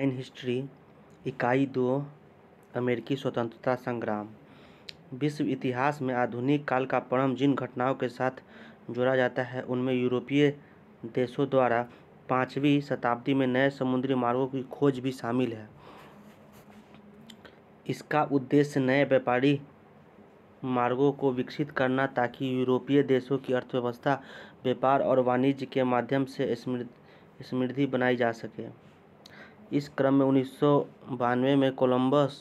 Line history इकाई 2 अमेरिकी स्वतंत्रता संग्राम। विश्व इतिहास में आधुनिक काल का प्रारंभ जिन घटनाओं के साथ जोड़ा जाता है उनमें यूरोपीय देशों द्वारा 5वीं शताब्दी में नए समुद्री मार्गों की खोज भी शामिल है। इसका उद्देश्य नए व्यापारी मार्गों को विकसित करना ताकि यूरोपीय देशों की अर्थव्यवस्था व्यापार और वाणिज्य के माध्यम से समृद्धि बनाई जा सके। इस क्रम में 1992 में कोलंबस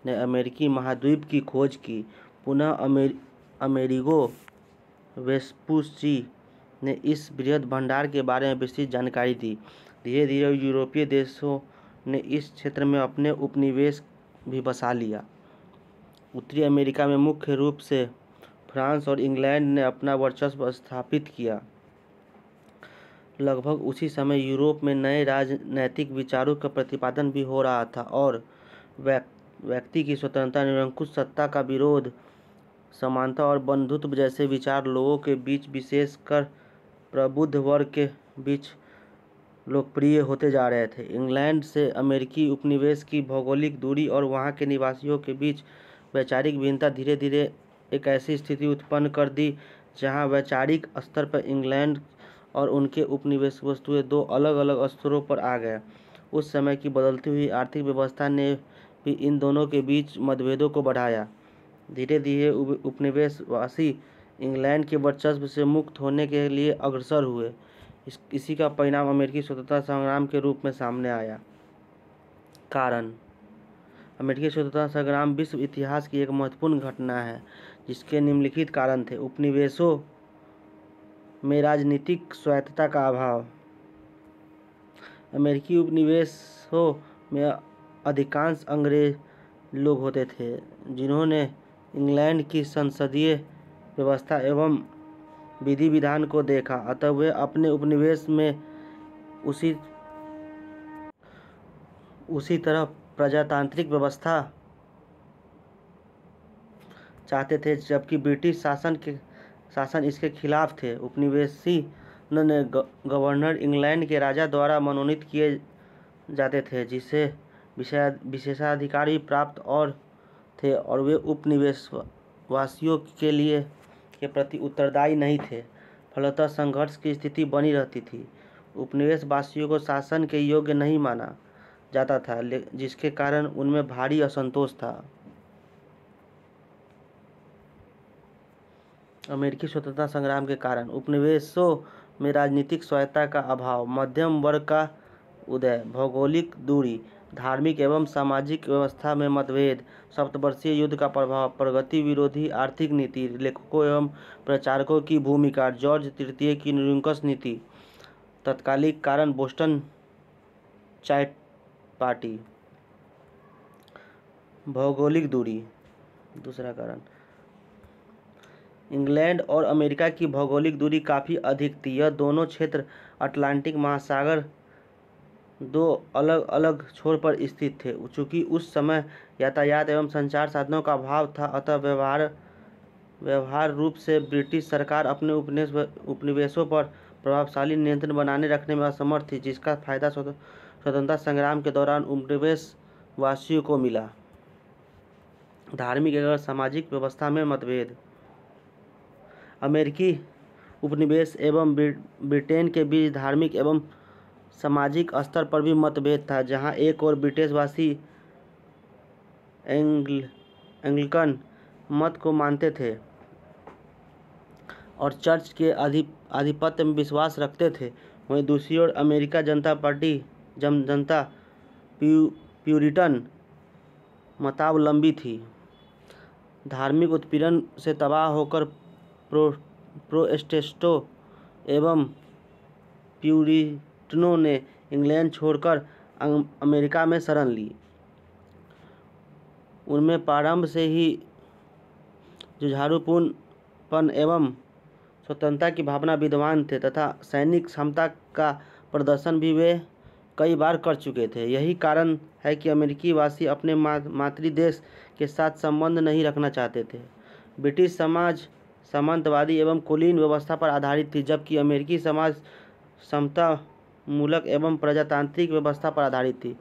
ने अमेरिकी महाद्वीप की खोज की। पुनः अमेरिगो वेस्पुसी ने इस बृहद भंडार के बारे में विस्तृत जानकारी दी। धीरे धीरे यूरोपीय देशों ने इस क्षेत्र में अपने उपनिवेश भी बसा लिया। उत्तरी अमेरिका में मुख्य रूप से फ्रांस और इंग्लैंड ने अपना वर्चस्व स्थापित किया। लगभग उसी समय यूरोप में नए राजनैतिक विचारों का प्रतिपादन भी हो रहा था और व्यक्ति की स्वतंत्रता, निरंकुश सत्ता का विरोध, समानता और बंधुत्व जैसे विचार लोगों के बीच, विशेषकर प्रबुद्ध वर्ग के बीच लोकप्रिय होते जा रहे थे। इंग्लैंड से अमेरिकी उपनिवेश की भौगोलिक दूरी और वहां के निवासियों के बीच वैचारिक भिन्नता धीरे धीरे एक ऐसी स्थिति उत्पन्न कर दी जहां वैचारिक स्तर पर इंग्लैंड और उनके उपनिवेश वस्तुएं दो अलग अलग स्तरों पर आ गए। उस समय की बदलती हुई आर्थिक व्यवस्था ने भी इन दोनों के बीच मतभेदों को बढ़ाया। धीरे धीरे उपनिवेशवासी इंग्लैंड के वर्चस्व से मुक्त होने के लिए अग्रसर हुए। इसी का परिणाम अमेरिकी स्वतंत्रता संग्राम के रूप में सामने आया। कारण: अमेरिकी स्वतंत्रता संग्राम विश्व इतिहास की एक महत्वपूर्ण घटना है जिसके निम्नलिखित कारण थे। उपनिवेशों में राजनीतिक स्वायत्तता का अभाव। अमेरिकी उपनिवेशों में अधिकांश अंग्रेज लोग होते थे जिन्होंने इंग्लैंड की संसदीय व्यवस्था एवं विधि विधान को देखा, अतः वे अपने उपनिवेश में उसी तरह प्रजातांत्रिक व्यवस्था चाहते थे, जबकि ब्रिटिश शासन इसके खिलाफ थे। उपनिवेशी ने गवर्नर इंग्लैंड के राजा द्वारा मनोनीत किए जाते थे जिसे विशेषाधिकार भी प्राप्त और थे और वे उपनिवेशवासियों के प्रति उत्तरदायी नहीं थे। फलतः संघर्ष की स्थिति बनी रहती थी। उपनिवेशवासियों को शासन के योग्य नहीं माना जाता था जिसके कारण उनमें भारी असंतोष था। अमेरिकी स्वतंत्रता संग्राम के कारण: उपनिवेशों में राजनीतिक स्वायत्तता का अभाव, मध्यम वर्ग का उदय, भौगोलिक दूरी, धार्मिक एवं सामाजिक व्यवस्था में मतभेद, सप्तवर्षीय युद्ध का प्रभाव, प्रगति विरोधी आर्थिक नीति, लेखकों एवं प्रचारकों की भूमिका, जॉर्ज तृतीय की निरंकुश नीति। तत्कालिक कारण: बोस्टन चाय पार्टी। भौगोलिक दूरी। दूसरा कारण, इंग्लैंड और अमेरिका की भौगोलिक दूरी काफ़ी अधिक थी। यह दोनों क्षेत्र अटलांटिक महासागर दो अलग अलग छोर पर स्थित थे। चूँकि उस समय यातायात एवं संचार साधनों का अभाव था, अतः व्यवहार रूप से ब्रिटिश सरकार अपने उपनिवेशों पर प्रभावशाली नियंत्रण बनाने रखने में असमर्थ थी, जिसका फायदा स्वतंत्रता संग्राम के दौरान उपनिवेशवासियों को मिला। धार्मिक एवं सामाजिक व्यवस्था में मतभेद। अमेरिकी उपनिवेश एवं ब्रिटेन के बीच धार्मिक एवं सामाजिक स्तर पर भी मतभेद था, जहां एक और ब्रिटिशवासी एंग्लिकन मत को मानते थे और चर्च के आधिपत्य में विश्वास रखते थे, वहीं दूसरी ओर अमेरिका जनता प्यूरिटन मतावलंबी थी। धार्मिक उत्पीड़न से तबाह होकर प्रोटेस्टेंटों एवं प्यूरिटनों ने इंग्लैंड छोड़कर अमेरिका में शरण ली। उनमें प्रारंभ से ही जुझारूपन एवं स्वतंत्रता की भावना विद्यमान थे तथा सैनिक क्षमता का प्रदर्शन भी वे कई बार कर चुके थे। यही कारण है कि अमेरिकी वासी अपने मातृदेश के साथ संबंध नहीं रखना चाहते थे। ब्रिटिश समाज सामंतवादी एवं कुलीन व्यवस्था पर आधारित थी, जबकि अमेरिकी समाज समता मूलक एवं प्रजातांत्रिक व्यवस्था पर आधारित थी।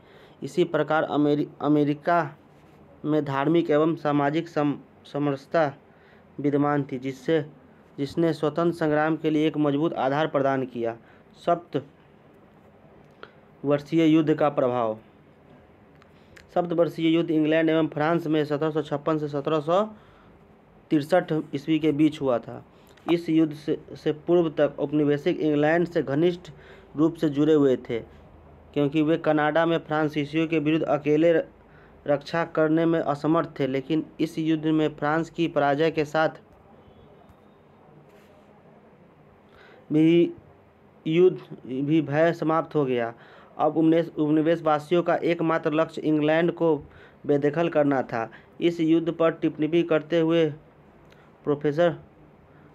इसी प्रकार अमेरिका में धार्मिक एवं सामाजिक समरसता विद्यमान थी, जिसने स्वतंत्र संग्राम के लिए एक मजबूत आधार प्रदान किया। सप्तवर्षीय युद्ध का प्रभाव। सप्तवर्षीय युद्ध इंग्लैंड एवं फ्रांस में 1756 से 1763 ईस्वी के बीच हुआ था। इस युद्ध से पूर्व तक औपनिवेशिक इंग्लैंड से घनिष्ठ रूप से जुड़े हुए थे, क्योंकि वे कनाडा में फ्रांसीसियों के विरुद्ध अकेले रक्षा करने में असमर्थ थे। लेकिन इस युद्ध में फ्रांस की पराजय के साथ भी भय समाप्त हो गया। अब उपनिवेशवासियों का एकमात्र लक्ष्य इंग्लैंड को बेदखल करना था। इस युद्ध पर टिप्पणी करते हुए प्रोफेसर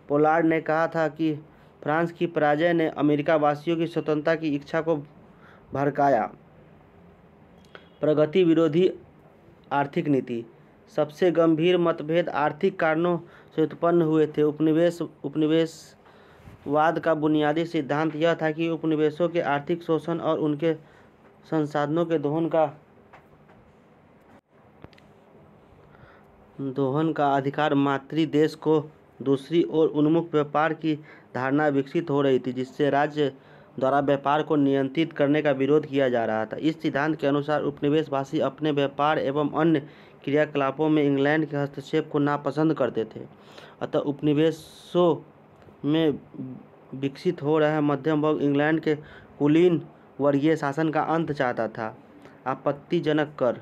पोलार्ड ने कहा था कि फ्रांस की पराजय ने अमेरिका वासियों की स्वतंत्रता की इच्छा को भड़काया। प्रगति विरोधी आर्थिक नीति। सबसे गंभीर मतभेद आर्थिक कारणों से उत्पन्न हुए थे। उपनिवेशवाद का बुनियादी सिद्धांत यह था कि उपनिवेशों के आर्थिक शोषण और उनके संसाधनों के दोहन का अधिकार मातृ देश को दूसरी ओर उन्मुख व्यापार की धारणा विकसित हो रही थी, जिससे राज्य द्वारा व्यापार को नियंत्रित करने का विरोध किया जा रहा था। इस सिद्धांत के अनुसार उपनिवेशवासी अपने व्यापार एवं अन्य क्रियाकलापों में इंग्लैंड के हस्तक्षेप को नापसंद करते थे। अतः उपनिवेशों में विकसित हो रहा मध्यम वर्ग इंग्लैंड के कुलीन वर्गीय शासन का अंत चाहता था। आपत्तिजनक कर।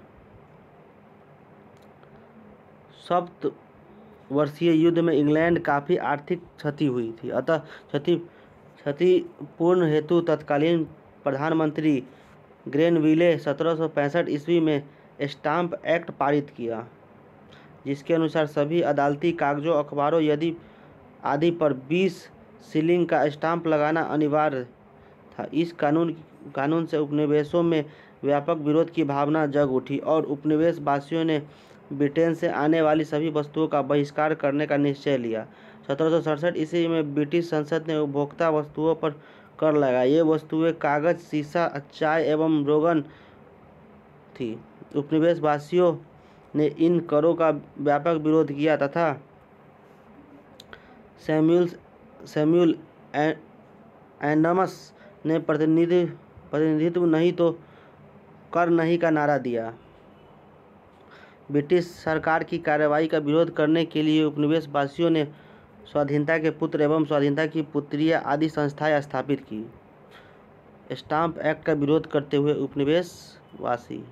सप्तवर्षीय युद्ध में इंग्लैंड काफ़ी आर्थिक क्षति हुई थी। अतः क्षतिपूर्ण हेतु तत्कालीन प्रधानमंत्री ग्रेनविले 1765 ईस्वी में स्टाम्प एक्ट पारित किया, जिसके अनुसार सभी अदालती कागजों, अखबारों आदि पर 20 शिलिंग का स्टाम्प लगाना अनिवार्य था। इस कानून से उपनिवेशों में व्यापक विरोध की भावना जग उठी और उपनिवेशवासियों ने ब्रिटेन से आने वाली सभी वस्तुओं का बहिष्कार करने का निश्चय लिया। 1767 ईस्वी में ब्रिटिश संसद ने उपभोक्ता वस्तुओं पर कर लगाया। ये वस्तुएं कागज, सीसा, चाय एवं रोगन थी। उपनिवेशवासियों ने इन करों का व्यापक विरोध किया तथा सैमुअल एडम्स ने प्रतिनिधित्व नहीं तो कर नहीं का नारा दिया। ब्रिटिश सरकार की कार्रवाई का विरोध करने के लिए उपनिवेशवासियों ने स्वाधीनता के पुत्र एवं स्वाधीनता की पुत्रियां आदि संस्थाएं स्थापित की। स्टाम्प एक्ट का विरोध करते हुए उपनिवेशवासी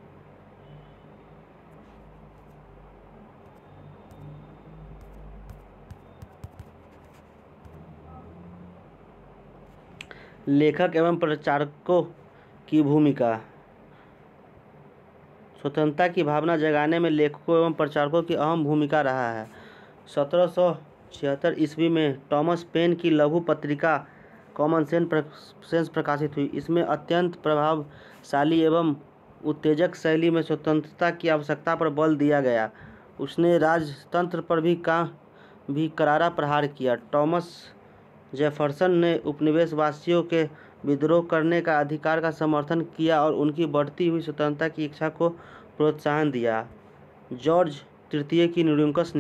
लेखक एवं प्रचारकों की भूमिका। स्वतंत्रता की भावना जगाने में लेखकों एवं प्रचारकों की अहम भूमिका रहा है। 1776 ईस्वी में थॉमस पेन की लघु पत्रिका कॉमन सेंस प्रकाशित हुई। इसमें अत्यंत प्रभावशाली एवं उत्तेजक शैली में स्वतंत्रता की आवश्यकता पर बल दिया गया। उसने राजतंत्र पर भी करारा प्रहार किया। थॉमस जेफरसन ने उपनिवेशवासियों के विद्रोह करने का अधिकार का समर्थन किया और उनकी बढ़ती हुई स्वतंत्रता की इच्छा को प्रोत्साहन दिया। जॉर्ज तृतीय की निरंकुश।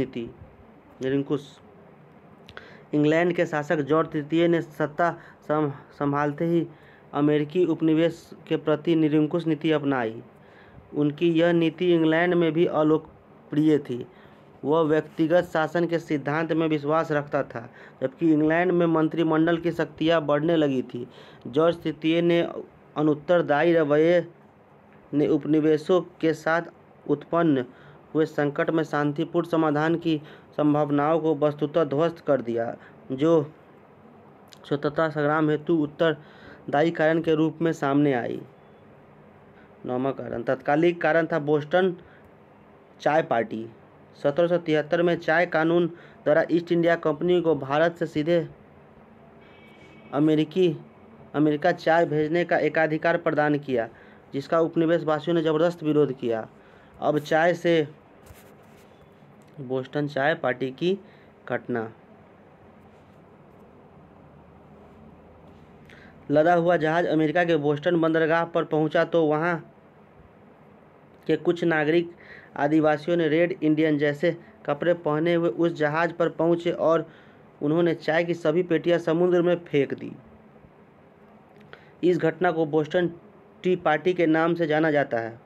इंग्लैंड के शासक जॉर्ज तृतीय ने सत्ता संभालते ही अमेरिकी उपनिवेश के प्रति निरंकुश नीति अपनाई। उनकी यह नीति इंग्लैंड में भी अलोकप्रिय थी। वह व्यक्तिगत शासन के सिद्धांत में विश्वास रखता था, जबकि इंग्लैंड में मंत्रिमंडल की शक्तियां बढ़ने लगी थी। जॉर्ज तृतीय ने अनुत्तरदायी रवैये ने उपनिवेशों के साथ उत्पन्न हुए संकट में शांतिपूर्ण समाधान की संभावनाओं को वस्तुतः ध्वस्त कर दिया, जो स्वतंत्रता संग्राम हेतु उत्तरदायी कारण के रूप में सामने आई। 9वां कारण। तत्कालिक कारण था बोस्टन चाय पार्टी। 1773 में चाय कानून द्वारा ईस्ट इंडिया कंपनी को भारत से सीधे अमेरिका चाय भेजने का एकाधिकार प्रदान किया, जिसका उपनिवेशवासियों ने जबरदस्त विरोध किया। अब चाय से बोस्टन चाय पार्टी की घटना। लदा हुआ जहाज अमेरिका के बोस्टन बंदरगाह पर पहुंचा तो वहां के कुछ नागरिक आदिवासियों ने रेड इंडियन जैसे कपड़े पहने हुए उस जहाज पर पहुंचे और उन्होंने चाय की सभी पेटियां समुद्र में फेंक दी। इस घटना को बोस्टन टी पार्टी के नाम से जाना जाता है।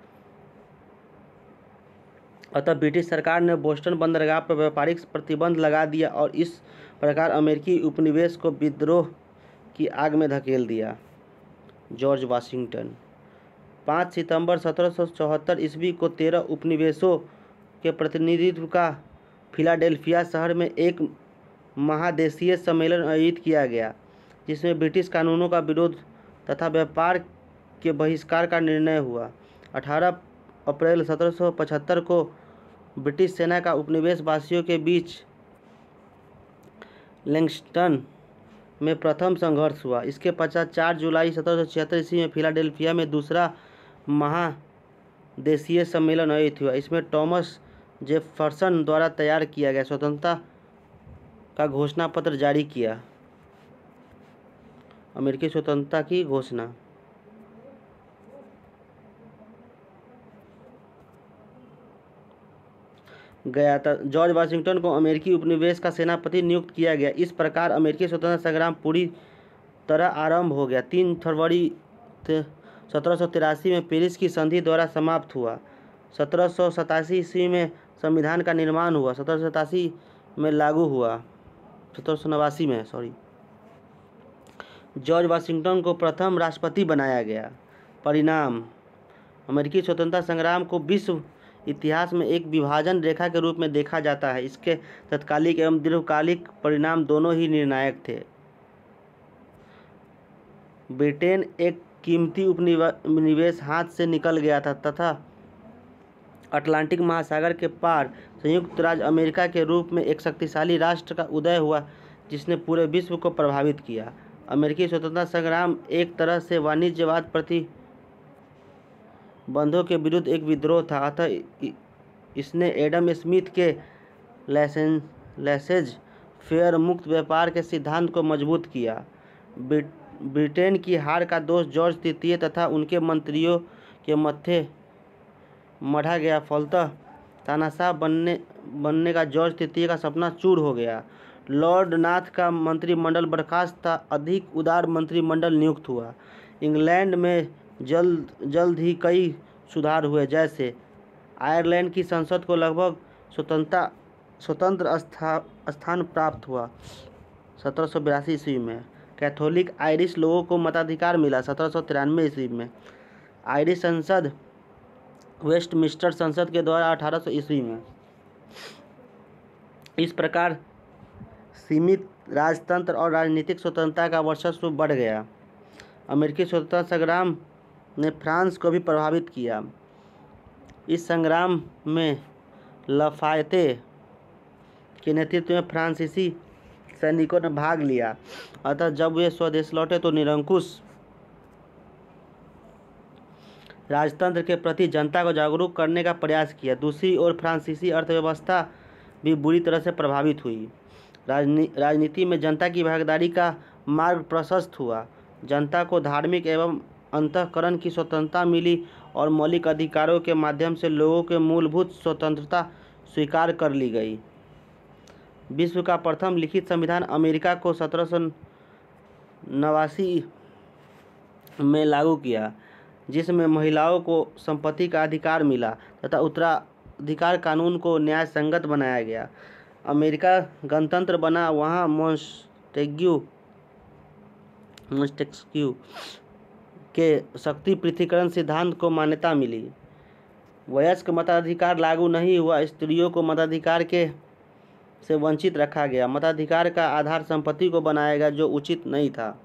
अतः ब्रिटिश सरकार ने बोस्टन बंदरगाह पर व्यापारिक प्रतिबंध लगा दिया और इस प्रकार अमेरिकी उपनिवेश को विद्रोह की आग में धकेल दिया। जॉर्ज वाशिंगटन 5 सितंबर 1774 ईस्वी को 13 उपनिवेशों के प्रतिनिधित्व का फिलाडेल्फिया शहर में एक महादेशीय सम्मेलन आयोजित किया गया, जिसमें ब्रिटिश कानूनों का विरोध तथा व्यापार के बहिष्कार का निर्णय हुआ। 18 अप्रैल 1775 को ब्रिटिश सेना का उपनिवेश वासियों के बीच लैंगस्टन में प्रथम संघर्ष हुआ। इसके पश्चात 4 जुलाई 1776 ईस्वी में फिलाडेल्फिया में दूसरा महादेशीय सम्मेलन आयोजित हुआ। इसमें थॉमस जेफरसन द्वारा तैयार किया गया स्वतंत्रता का घोषणा पत्र जारी किया। अमेरिकी स्वतंत्रता की घोषणा गया था। जॉर्ज वाशिंगटन को अमेरिकी उपनिवेश का सेनापति नियुक्त किया गया। इस प्रकार अमेरिकी स्वतंत्रता संग्राम पूरी तरह आरंभ हो गया। 3 फरवरी 1783 में पेरिस की संधि द्वारा समाप्त हुआ। 1787 ईस्वी में संविधान का निर्माण हुआ। 1787 में लागू हुआ। 1789 में जॉर्ज वाशिंगटन को प्रथम राष्ट्रपति बनाया गया। परिणाम अमेरिकी स्वतंत्रता संग्राम को विश्व इतिहास में एक विभाजन रेखा के रूप में देखा जाता है। इसके तत्कालिक एवं दीर्घकालिक परिणाम दोनों ही निर्णायक थे। ब्रिटेन एक कीमती उपनिवेश हाथ से निकल गया था तथा अटलांटिक महासागर के पार संयुक्त राज्य अमेरिका के रूप में एक शक्तिशाली राष्ट्र का उदय हुआ, जिसने पूरे विश्व को प्रभावित किया। अमेरिकी स्वतंत्रता संग्राम एक तरह से वाणिज्यवाद प्रतिबंधों के विरुद्ध एक विद्रोह था। अतः इसने एडम स्मिथ के लेसेज फेयर मुक्त व्यापार के सिद्धांत को मजबूत किया। ब्रिटेन की हार का दोष जॉर्ज तृतीय तथा उनके मंत्रियों के मत्थे मढ़ा गया। फलतः तानाशाह बनने का जॉर्ज तृतीय का सपना चूर हो गया। लॉर्ड नाथ का मंत्रिमंडल बर्खास्त था। अधिक उदार मंत्रिमंडल नियुक्त हुआ। इंग्लैंड में जल्द ही कई सुधार हुए, जैसे आयरलैंड की संसद को लगभग स्वतंत्र स्थान प्राप्त हुआ 1782 ईस्वी में। कैथोलिक आयरिश लोगों को मताधिकार मिला 1793 ईस्वी में। आयरिश संसद वेस्टमिंस्टर संसद के द्वारा 1800 ईस्वी में। इस प्रकार सीमित राजतंत्र और राजनीतिक स्वतंत्रता का वर्चस्व बढ़ गया। अमेरिकी स्वतंत्रता संग्राम ने फ्रांस को भी प्रभावित किया। इस संग्राम में लफायते के नेतृत्व में फ्रांसीसी सैनिकों ने भाग लिया। अतः जब वे स्वदेश लौटे तो निरंकुश राजतंत्र के प्रति जनता को जागरूक करने का प्रयास किया। दूसरी ओर फ्रांसीसी अर्थव्यवस्था भी बुरी तरह से प्रभावित हुई। राजनीति में जनता की भागीदारी का मार्ग प्रशस्त हुआ। जनता को धार्मिक एवं अंतःकरण की स्वतंत्रता मिली और मौलिक अधिकारों के माध्यम से लोगों के मूलभूत स्वतंत्रता स्वीकार कर ली गई। विश्व का प्रथम लिखित संविधान अमेरिका को 1789 में लागू किया, जिसमें महिलाओं को संपत्ति का अधिकार मिला तथा उत्तराधिकार कानून को न्याय संगत बनाया गया। अमेरिका गणतंत्र बना, वहाँ मोंटेस्क्यू के शक्ति पृथक्करण सिद्धांत को मान्यता मिली। वयस्क मताधिकार लागू नहीं हुआ। स्त्रियों को मताधिकार से वंचित रखा गया। मताधिकार का आधार संपत्ति को बनाया गया, जो उचित नहीं था।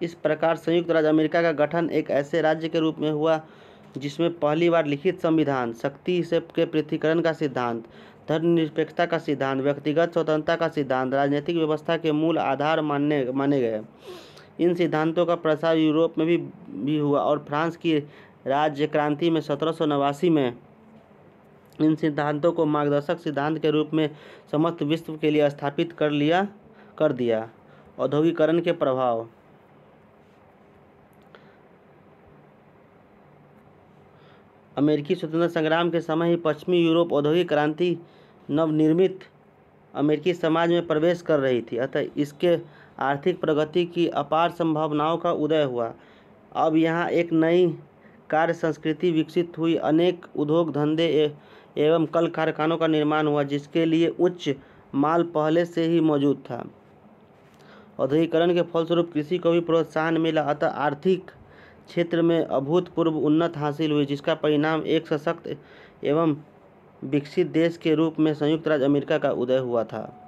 इस प्रकार संयुक्त राज्य अमेरिका का गठन एक ऐसे राज्य के रूप में हुआ जिसमें पहली बार लिखित संविधान, शक्ति के पृथक्करण का सिद्धांत, धर्मनिरपेक्षता का सिद्धांत, व्यक्तिगत स्वतंत्रता का सिद्धांत राजनीतिक व्यवस्था के मूल आधार माने गए। इन सिद्धांतों का प्रसार यूरोप में भी हुआ और फ्रांस की राज्य क्रांति में 1789 में इन सिद्धांतों को मार्गदर्शक सिद्धांत के रूप में समस्त विश्व के लिए स्थापित कर दिया। औद्योगिकरण के प्रभाव। अमेरिकी स्वतंत्रता संग्राम के समय ही पश्चिमी यूरोप औद्योगिक क्रांति नवनिर्मित अमेरिकी समाज में प्रवेश कर रही थी, अतः इसके आर्थिक प्रगति की अपार संभावनाओं का उदय हुआ। अब यहाँ एक नई कार्य संस्कृति विकसित हुई, अनेक उद्योग धंधे एवं कल कारखानों का निर्माण हुआ जिसके लिए उच्च माल पहले से ही मौजूद था। औद्योगिकरण के फलस्वरूप कृषि को भी प्रोत्साहन मिला, अतः आर्थिक क्षेत्र में अभूतपूर्व उन्नति हासिल हुई, जिसका परिणाम एक सशक्त एवं विकसित देश के रूप में संयुक्त राज्य अमेरिका का उदय हुआ था।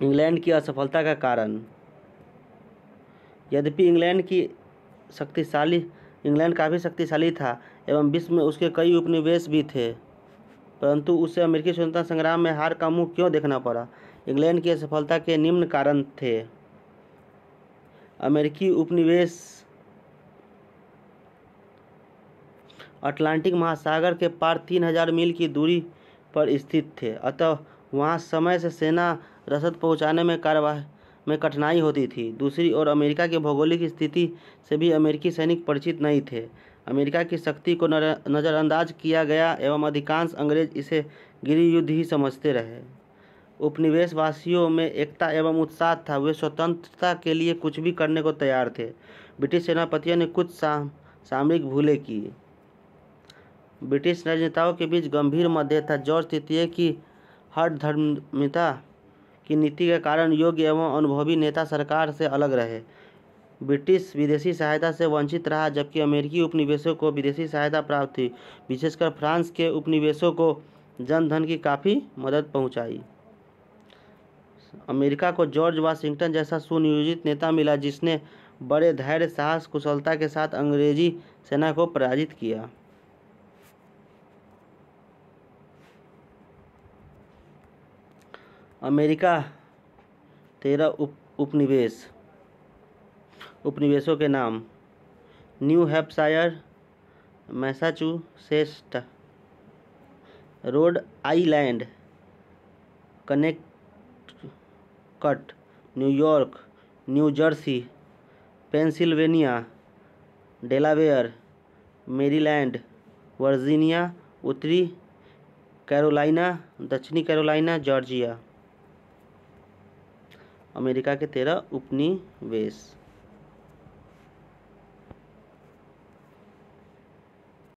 इंग्लैंड की असफलता का कारण। यद्यपि इंग्लैंड काफ़ी शक्तिशाली था एवं विश्व में उसके कई उपनिवेश भी थे, परंतु उसे अमेरिकी स्वतंत्रता संग्राम में हार का मुंह क्यों देखना पड़ा? इंग्लैंड की असफलता के निम्न कारण थे। अमेरिकी उपनिवेश अटलांटिक महासागर के पार 3000 मील की दूरी पर स्थित थे, अतः वहां समय से सेना रसद पहुंचाने में कठिनाई होती थी। दूसरी ओर अमेरिका की भौगोलिक स्थिति से भी अमेरिकी सैनिक परिचित नहीं थे। अमेरिका की शक्ति को नज़रअंदाज किया गया एवं अधिकांश अंग्रेज इसे गृह युद्ध ही समझते रहे। उपनिवेश वासियों में एकता एवं उत्साह था, वे स्वतंत्रता के लिए कुछ भी करने को तैयार थे। ब्रिटिश सेनापतियों ने कुछ सामरिक भूलें की। ब्रिटिश राजनेताओं के बीच गंभीर मतभेद था। जॉर्ज तृतीय की हठधर्मिता की नीति के कारण योग्य एवं अनुभवी नेता सरकार से अलग रहे। ब्रिटिश विदेशी सहायता से वंचित रहा, जबकि अमेरिकी उपनिवेशों को विदेशी सहायता प्राप्त थी। विशेषकर फ्रांस के उपनिवेशों को जनधन की काफ़ी मदद पहुंचाई। अमेरिका को जॉर्ज वाशिंगटन जैसा सुनियोजित नेता मिला, जिसने बड़े धैर्य, साहस, कुशलता के साथ अंग्रेजी सेना को पराजित किया। अमेरिका 13 उपनिवेशों के नाम: new Hampshire, Massachusetts, Rhode Island, Connecticut, New York, new Jersey, Pennsylvania, Delaware, Maryland, Virginia, उत्तरी कैरोलिना, दक्षिणी कैरोलिना, जॉर्जिया। अमेरिका के 13 उपनिवेश।